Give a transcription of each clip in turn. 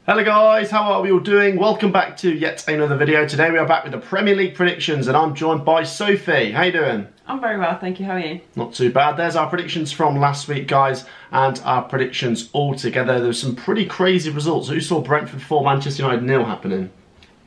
Hello guys, how are we all doing? Welcome back to yet another video. Today we are back with the Premier League predictions and I'm joined by Sophie. How you doing? I'm very well, thank you. How are you? Not too bad. There's our predictions from last week, guys, and our predictions all together. There's some pretty crazy results. Who saw Brentford 4, Manchester United 0 happening?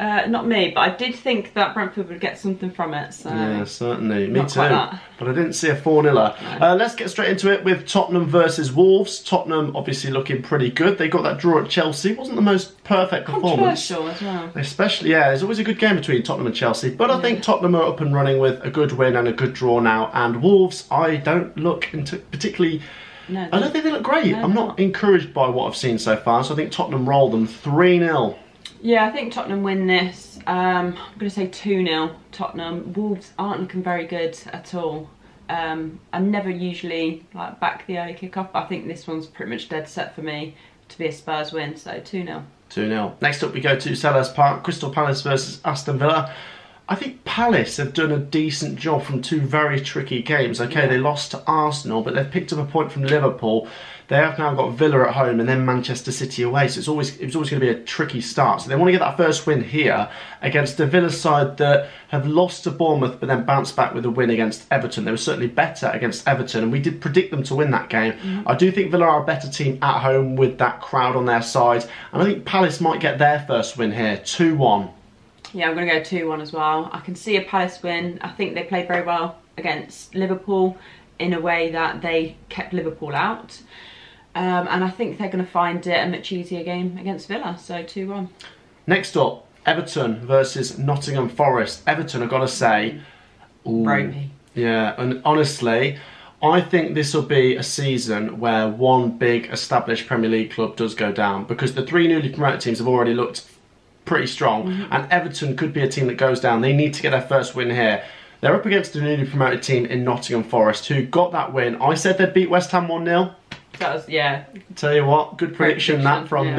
Not me, but I did think that Brentford would get something from it. So yeah, certainly. Me not too. quite that. But I didn't see a 4-0er. No. Let's get straight into it with Tottenham versus Wolves. Tottenham obviously looking pretty good. They got that draw at Chelsea. Wasn't the most perfect performance. Controversial as well. Especially, yeah, there's always a good game between Tottenham and Chelsea. But I think Tottenham are up and running with a good win and a good draw now. And Wolves, I don't look into particularly... No, I don't think they look great. No, I'm not encouraged by what I've seen so far. So I think Tottenham roll them 3-0. Yeah, I think Tottenham win this. I'm going to say 2-0 Tottenham. Wolves aren't looking very good at all. I never usually back the early kick-off, but I think this one's pretty much dead set for me to be a Spurs win, so 2-0. 2-0. Next up we go to Selhurst Park, Crystal Palace versus Aston Villa. I think Palace have done a decent job from two very tricky games. Okay, they lost to Arsenal, but they've picked up a point from Liverpool. They have now got Villa at home and then Manchester City away, so it was always going to be a tricky start. So they want to get that first win here against the Villa side that have lost to Bournemouth but then bounced back with a win against Everton. They were certainly better against Everton and we did predict them to win that game. I do think Villa are a better team at home with that crowd on their side, and I think Palace might get their first win here, 2-1. Yeah, I'm going to go 2-1 as well. I can see a Palace win. I think they played very well against Liverpool in a way that they kept Liverpool out. And I think they're going to find it a much easier game against Villa, so 2-1. Next up, Everton versus Nottingham Forest. Everton, I've got to say... Ropey. Yeah, and honestly, I think this will be a season where one big established Premier League club does go down, because the three newly promoted teams have already looked pretty strong, and Everton could be a team that goes down. They need to get their first win here. They're up against a newly promoted team in Nottingham Forest who got that win. I said they'd beat West Ham 1-0. That was, yeah. Tell you what, good prediction that from me.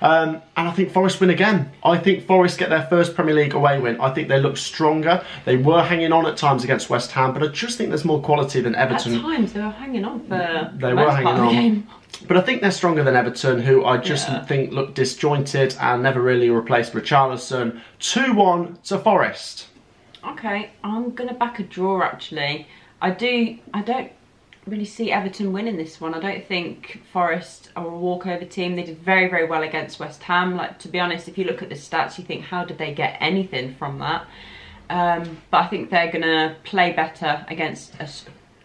Well and I think Forest win again. I think Forest get their first Premier League away win. I think they look stronger. They were hanging on at times against West Ham, but I just think there's more quality than Everton. At times they were hanging on for they the were most hanging part of the game. But I think they're stronger than Everton, who I just think look disjointed and never really replaced Richarlison. 2-1 to Forest. Okay, I'm going to back a draw actually. I don't really see Everton winning this one. I don't think Forest are a walkover team. They did very, very well against West Ham. Like, to be honest, if you look at the stats, you think, how did they get anything from that? But I think they're going to play better against a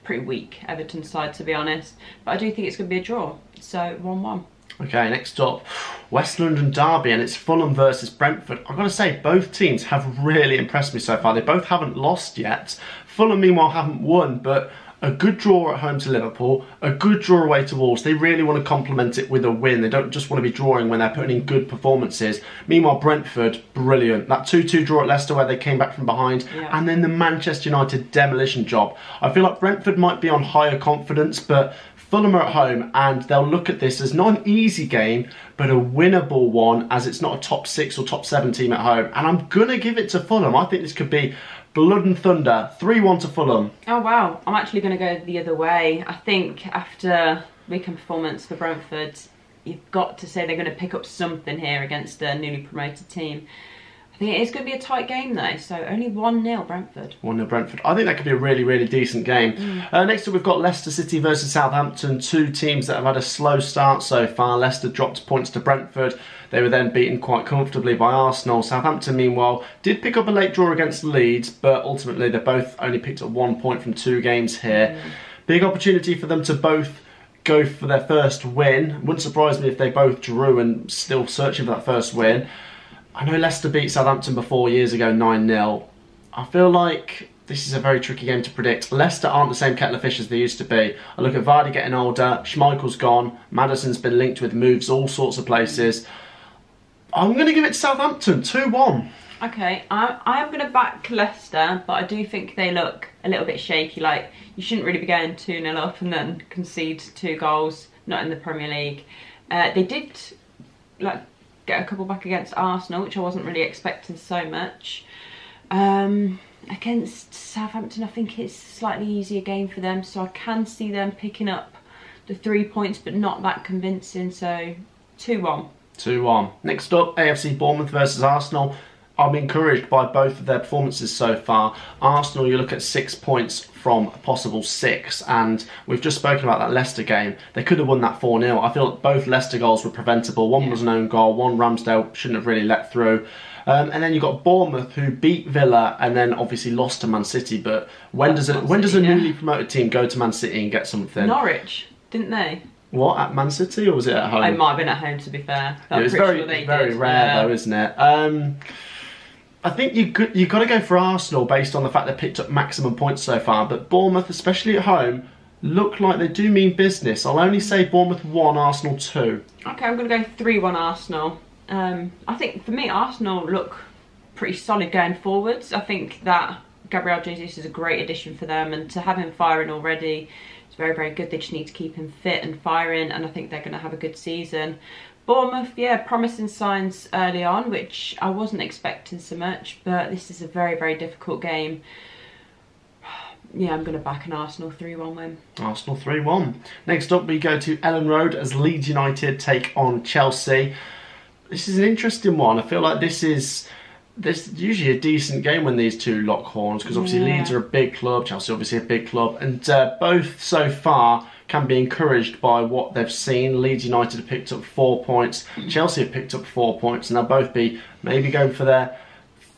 pretty weak Everton side, to be honest. But I do think it's going to be a draw. So 1-1. Okay, next up, West London derby, and it's Fulham versus Brentford. I've got to say, both teams have really impressed me so far. They both haven't lost yet. Fulham, meanwhile, haven't won, but a good draw at home to Liverpool, a good draw away to Wolves. They really want to complement it with a win. They don't just want to be drawing when they're putting in good performances. Meanwhile, Brentford, brilliant. That 2-2 draw at Leicester where they came back from behind, and then the Manchester United demolition job. I feel like Brentford might be on higher confidence, but Fulham are at home and they'll look at this as not an easy game, but a winnable one, as it's not a top 6 or top 7 team at home. And I'm going to give it to Fulham. I think this could be blood and thunder. 3-1 to Fulham. Oh wow, I'm actually going to go the other way. I think after weekend performance for Brentford, you've got to say they're going to pick up something here against a newly promoted team. I think it is going to be a tight game though, so only 1-0 Brentford. 1-0 Brentford. I think that could be a really, really decent game. Next up we've got Leicester City versus Southampton, two teams that have had a slow start so far. Leicester dropped points to Brentford. They were then beaten quite comfortably by Arsenal. Southampton, meanwhile, did pick up a late draw against Leeds, but ultimately they both only picked up 1 point from 2 games here. Big opportunity for them to both go for their first win. Wouldn't surprise me if they both drew and still searching for that first win. I know Leicester beat Southampton before years ago 9-0. I feel like this is a very tricky game to predict. Leicester aren't the same kettle of fish as they used to be. I look at Vardy getting older, Schmeichel's gone, Maddison's been linked with moves all sorts of places. I'm going to give it to Southampton, 2-1. Okay, I'm going to back Leicester, but I do think they look a little bit shaky. Like, you shouldn't really be going 2-0 up and then concede 2 goals, not in the Premier League. They did get a couple back against Arsenal, which I wasn't really expecting so much. Against Southampton, I think it's a slightly easier game for them, so I can see them picking up the 3 points, but not that convincing, so 2-1. 2-1. Next up, AFC Bournemouth versus Arsenal. I'm encouraged by both of their performances so far. Arsenal, you look at 6 points from a possible 6, and we've just spoken about that Leicester game. They could have won that 4-0. I feel like both Leicester goals were preventable. One was an own goal, one Ramsdale shouldn't have really let through. And then you've got Bournemouth, who beat Villa and then obviously lost to Man City. But when does a newly promoted team go to Man City and get something? Norwich, didn't they? What, at Man City, or was it at home? It might have been at home, to be fair. It was very rare, though, isn't it? I think you got to go for Arsenal based on the fact they picked up maximum points so far. But Bournemouth, especially at home, look like they do mean business. I'll only say Bournemouth 1, Arsenal 2. Okay, I'm going to go 3-1 Arsenal. I think, for me, Arsenal look pretty solid going forwards. I think that Gabriel Jesus is a great addition for them, and to have him firing already is very, very good. They just need to keep him fit and firing, and I think they're going to have a good season. Bournemouth, yeah, promising signs early on, which I wasn't expecting so much, but this is a very, very difficult game. Yeah, I'm going to back an Arsenal 3-1 win. Arsenal 3-1. Next up, we go to Ellen Road as Leeds United take on Chelsea. This is an interesting one. I feel like this is usually a decent game when these two lock horns, because obviously Leeds are a big club, Chelsea obviously a big club, and both so far can be encouraged by what they've seen. Leeds United have picked up 4 points, Chelsea have picked up 4 points, and they'll both be maybe going for their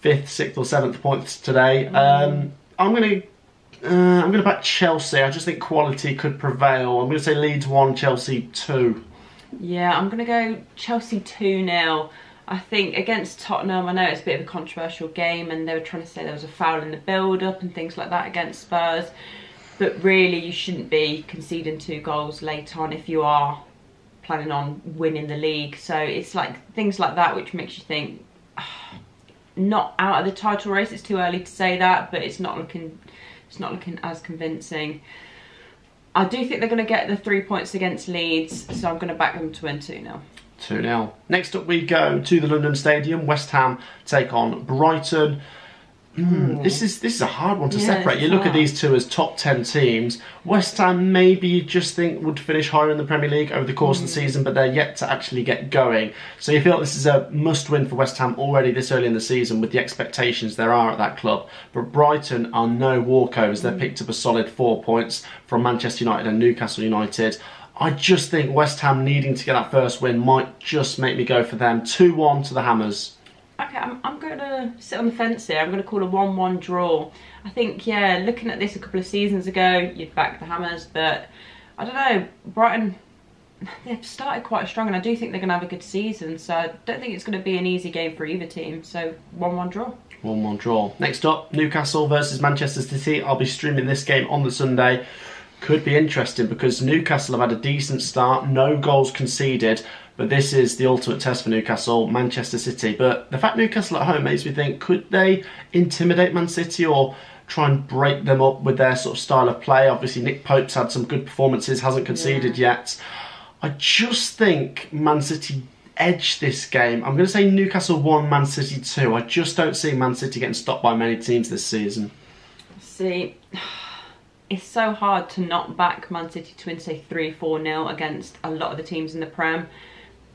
5th, 6th or 7th points today. I'm going to back Chelsea. I just think quality could prevail. I'm going to say Leeds 1, Chelsea 2. Yeah, I'm going to go Chelsea 2-0. I think against Tottenham, I know it's a bit of a controversial game and they were trying to say there was a foul in the build-up and things like that against Spurs. But really, you shouldn't be conceding 2 goals late on if you are planning on winning the league. So it's like things like that which makes you think, not out of the title race. It's too early to say that, but it's not looking as convincing. I do think they're going to get the 3 points against Leeds, so I'm going to back them to win 2-0. 2-0. Next up we go to the London Stadium. West Ham take on Brighton. This is a hard one to separate. You look at these two as top 10 teams. West Ham maybe you just think would finish higher in the Premier League over the course of the season, but they're yet to actually get going. So you feel like this is a must-win for West Ham already this early in the season with the expectations there are at that club. But Brighton are no walkovers. They've picked up a solid 4 points from Manchester United and Newcastle United. I just think West Ham needing to get that first win might just make me go for them. 2-1 to the Hammers. Okay, I'm going to sit on the fence here. I'm going to call a 1-1 draw. I think, yeah, looking at this a couple of seasons ago, you'd back the Hammers, but I don't know, Brighton, they've started quite strong and I do think they're going to have a good season, so I don't think it's going to be an easy game for either team, so 1-1 draw. 1-1 draw. Next up, Newcastle versus Manchester City. I'll be streaming this game on the Sunday. Could be interesting because Newcastle have had a decent start, no goals conceded, but this is the ultimate test for Newcastle, Manchester City. But the fact Newcastle at home makes me think, could they intimidate Man City or try and break them up with their sort of style of play? Obviously Nick Pope's had some good performances, hasn't conceded yet. I just think Man City edge this game. I'm going to say Newcastle 1, Man City 2. I just don't see Man City getting stopped by many teams this season. See, it's so hard to not back Man City to win, say 3-4-0 against a lot of the teams in the Prem.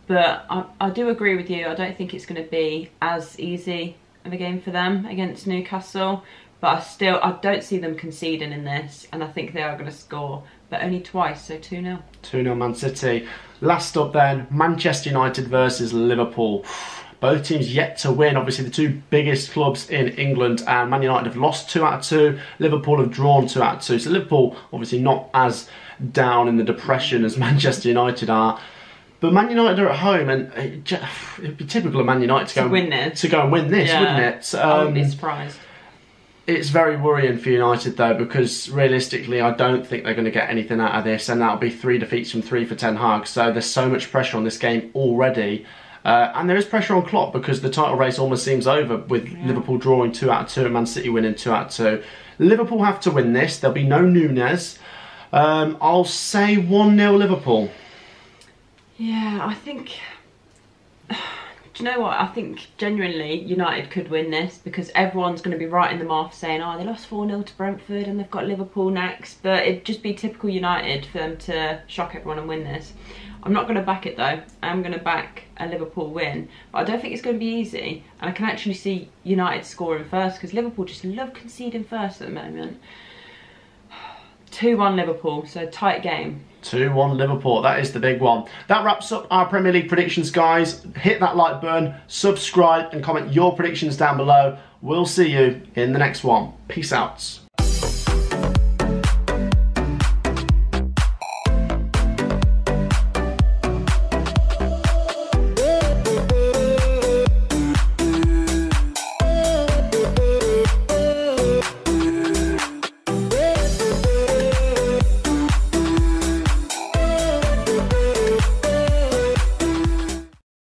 But I do agree with you. I don't think it's going to be as easy of a game for them against Newcastle. But I don't see them conceding in this. And I think they are going to score, but only twice, so 2-0. 2-0 Man City. Last up then, Manchester United versus Liverpool. Both teams yet to win. Obviously the two biggest clubs in England, and Man United have lost 2 out of 2. Liverpool have drawn 2 out of 2. So Liverpool obviously not as down in the depression as Manchester United are. But Man United are at home, and it'd be typical of Man United to go and win this, wouldn't it? I wouldn't be surprised. It's very worrying for United though, because realistically I don't think they're going to get anything out of this, and that'll be 3 defeats from 3 for Ten Hag. So there's so much pressure on this game already. And there is pressure on Klopp because the title race almost seems over with Liverpool drawing 2 out of 2 and Man City winning 2 out of 2. Liverpool have to win this. There'll be no Núñez. I'll say 1-0 Liverpool. Yeah, I think... Do you know what? I think genuinely United could win this because everyone's going to be writing them off saying, oh, they lost 4-0 to Brentford and they've got Liverpool next. But it'd just be typical United for them to shock everyone and win this. I'm not going to back it though. I'm going to back a Liverpool win, but I don't think it's going to be easy, and I can actually see United scoring first, because Liverpool just love conceding first at the moment. 2-1 Liverpool, so tight game. 2-1 Liverpool, that is the big one. That wraps up our Premier League predictions, guys. Hit that like button, subscribe and comment your predictions down below. We'll see you in the next one. Peace out.